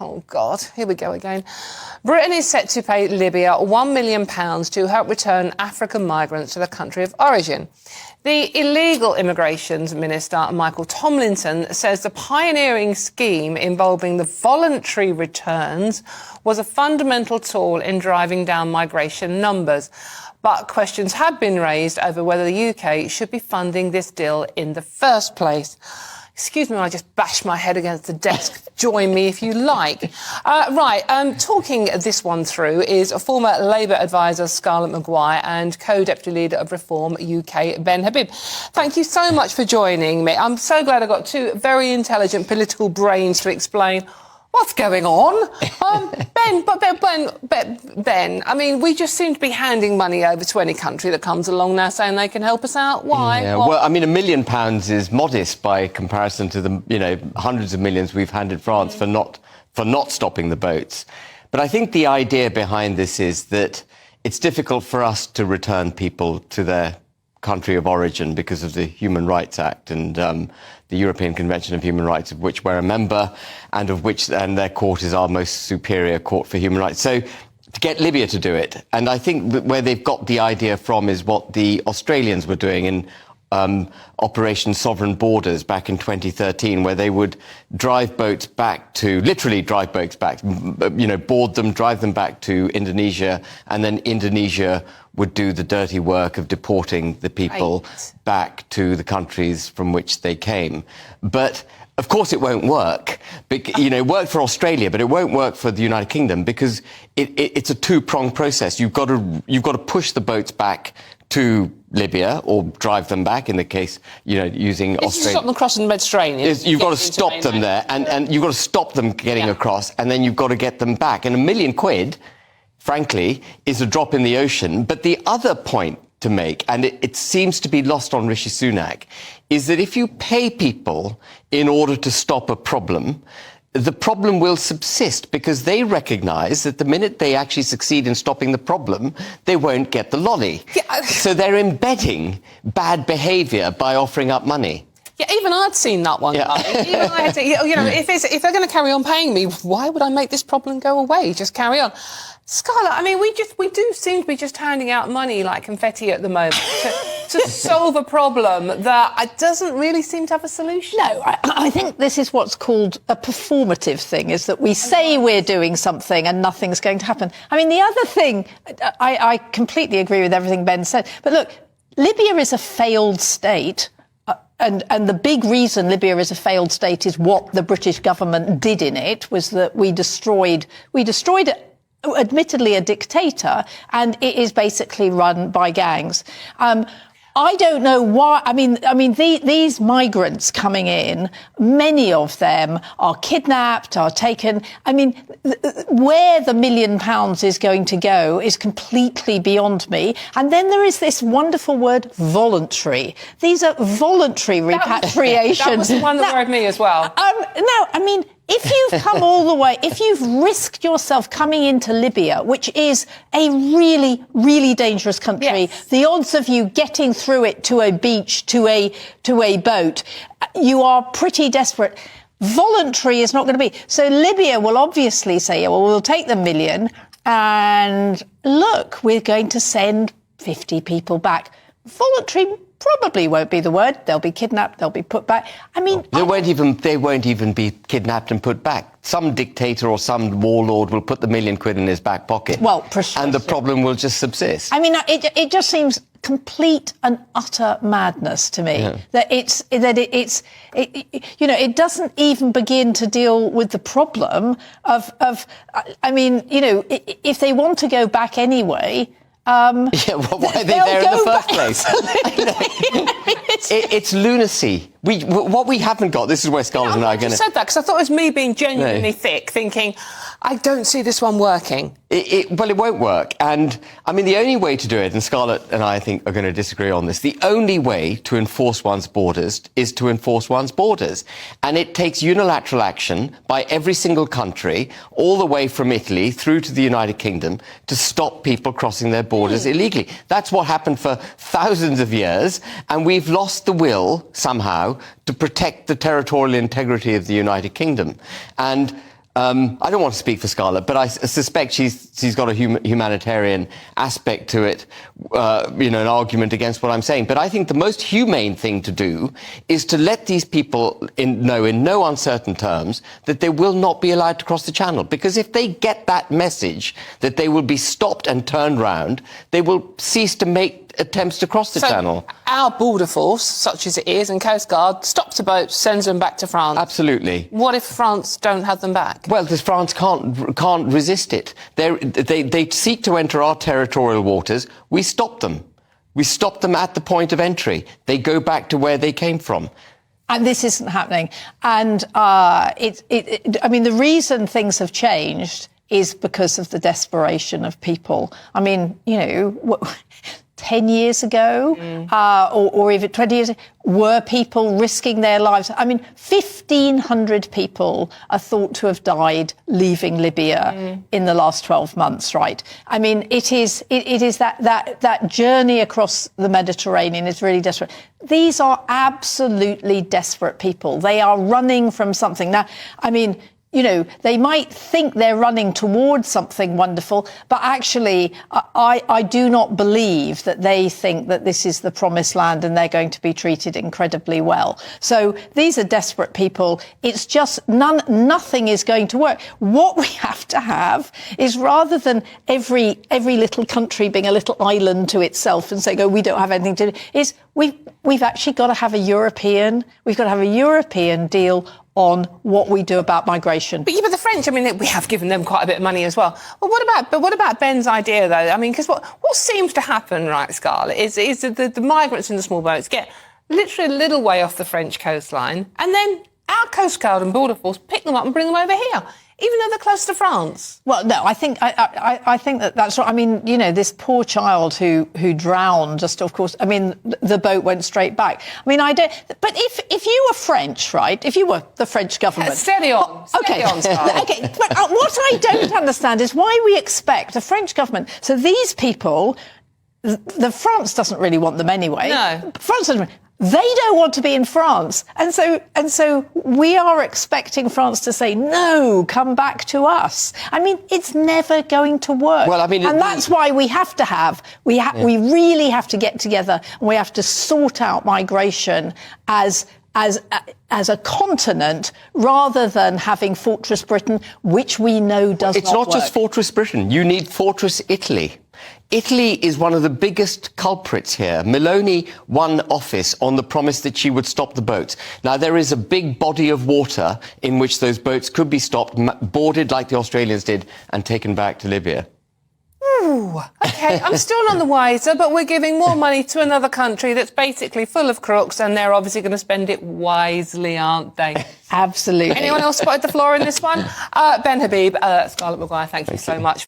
Oh, God, here we go again. Britain is set to pay Libya £1 million to help return African migrants to their country of origin. The illegal immigrations minister, Michael Tomlinson, says the pioneering scheme involving the voluntary returns was a fundamental tool in driving down migration numbers. But questions have been raised over whether the UK should be funding this deal in the first place. Excuse me, I just bashed my head against the desk. Join me if you like. Talking this one through is a former Labour advisor, Scarlett Maguire, and co-deputy leader of Reform UK, Ben Habib. Thank you so much for joining me. I'm so glad I got two very intelligent political brains to explain what's going on. Ben, I mean, we just seem to be handing money over to any country that comes along now saying they can help us out. Why? Yeah, well, I mean, £1 million is modest by comparison to the, hundreds of millions we've handed France for not stopping the boats. But I think the idea behind this is that it's difficult for us to return people to their country of origin because of the Human Rights Act and the European Convention of Human Rights, of which we're a member, and their court is our most superior court for human rights. So to get Libya to do it, and I think that where they've got the idea from is what the Australians were doing in Operation Sovereign Borders back in 2013, where they would literally drive boats back, board them, drive them back to Indonesia, and then Indonesia would do the dirty work of deporting the people back to the countries from which they came. But of course it won't work. It worked for Australia, but it won't work for the United Kingdom because it's a two-pronged process. You've got to push the boats back to Libya or drive them back in the case, using Australia. Stop them crossing the Mediterranean. You've got to stop them there and you've got to stop them getting across, and then you've got to get them back. And £1 million, frankly, is a drop in the ocean. But the other point to make, and it seems to be lost on Rishi Sunak, is that if you pay people in order to stop a problem, the problem will subsist because they recognise that the minute they actually succeed in stopping the problem, they won't get the lolly. Yeah. So they're embedding bad behaviour by offering up money. Yeah, even I'd seen that one. Yeah. Even I had to, if they're going to carry on paying me, why would I make this problem go away? Just carry on. Scarlett, I mean, we do seem to be just handing out money like confetti at the moment to solve a problem that doesn't really seem to have a solution. No, I think this is what's called a performative thing, is that we say we're doing something and nothing's going to happen. I mean, the other thing, I completely agree with everything Ben said, but look, Libya is a failed state. And the big reason Libya is a failed state is what the British government did in it, was that we destroyed admittedly a dictator, and it is basically run by gangs. I don't know why. I mean, these migrants coming in, many of them are kidnapped, are taken. I mean, where the £1 million is going to go is completely beyond me. And then there is this wonderful word, voluntary. These are voluntary repatriations. That was the one that worried me as well. No, I mean, if you've come all the way, if you've risked yourself coming into Libya, which is a really, really dangerous country, yes, the odds of you getting through it to a beach, to a boat, you are pretty desperate. Voluntary is not going to be. So Libya will obviously say, well, we'll take the $1 million and look, we're going to send 50 people back. Voluntary probably won't be the word. They'll be kidnapped. They'll be put back. I mean, they won't even be kidnapped and put back. Some dictator or some warlord will put the £1 million in his back pocket. Well, precisely. And the problem will just subsist. I mean, it just seems complete and utter madness to me that it doesn't even begin to deal with the problem of I mean, if they want to go back anyway. Why are they there in the first place? It's lunacy. What we haven't got, this is where Scarlett and I are going to... said that because I thought it was me being genuinely thick, thinking, I don't see this one working. Well, it won't work. And, I mean, the only way to do it, and Scarlett and I think are going to disagree on this, the only way to enforce one's borders is to enforce one's borders. And it takes unilateral action by every single country, all the way from Italy through to the United Kingdom, to stop people crossing their borders illegally. That's what happened for thousands of years, and we've lost the will, somehow, to protect the territorial integrity of the United Kingdom. And I don't want to speak for Scarlett, but I suspect she's got a humanitarian aspect to it, an argument against what I'm saying. But I think the most humane thing to do is to let these people know in no uncertain terms that they will not be allowed to cross the channel. Because if they get that message that they will be stopped and turned round, they will cease to make attempts to cross the channel. Our border force, such as it is, and Coast Guard, stops a boat, sends them back to France. Absolutely. What if France don't have them back? Well, because France can't resist it. They seek to enter our territorial waters. We stop them. We stop them at the point of entry. They go back to where they came from. And this isn't happening. And I mean, the reason things have changed is because of the desperation of people. I mean, 10 years ago, or even 20 years ago, were people risking their lives? I mean, 1,500 people are thought to have died leaving Libya in the last 12 months, right? I mean, it is that journey across the Mediterranean is really desperate. These are absolutely desperate people. They are running from something. Now, I mean, they might think they're running towards something wonderful, but actually, I do not believe that they think that this is the promised land and they're going to be treated incredibly well. So these are desperate people. It's just nothing is going to work. What we have to have is, rather than every little country being a little island to itself and saying, oh, we don't have anything to do, is we've actually got to have a European deal on what we do about migration. But the French, I mean, we have given them quite a bit of money as well. Well, what about Ben's idea, though? I mean, because what seems to happen, right, Scarlett, is that the migrants in the small boats get literally a little way off the French coastline, and then our Coast Guard and Border Force pick them up and bring them over here, even though they're close to France. Well, no, I think that's right. I mean, this poor child who drowned, just, of course, I mean, the boat went straight back. I mean, I don't... But if you were French, right, if you were the French government... Steady on. Okay, Okay, but what I don't understand is why we expect the French government... So these people, France doesn't really want them anyway. No. France doesn't... They don't want to be in France. And so we are expecting France to say, no, come back to us. I mean, it's never going to work. Well, I mean, and that's why we have to have, we really have to get together and we have to sort out migration as a continent, rather than having Fortress Britain, which we know does not work. It's not just Fortress Britain. You need Fortress Italy. Italy is one of the biggest culprits here. Meloni won office on the promise that she would stop the boats. Now, there is a big body of water in which those boats could be stopped, boarded like the Australians did, and taken back to Libya. Ooh, OK, I'm still none the wiser, but we're giving more money to another country that's basically full of crooks, and they're obviously going to spend it wisely, aren't they? Absolutely. Anyone else spotted the flaw in this one? Ben Habib, Scarlett Maguire, thank you so much.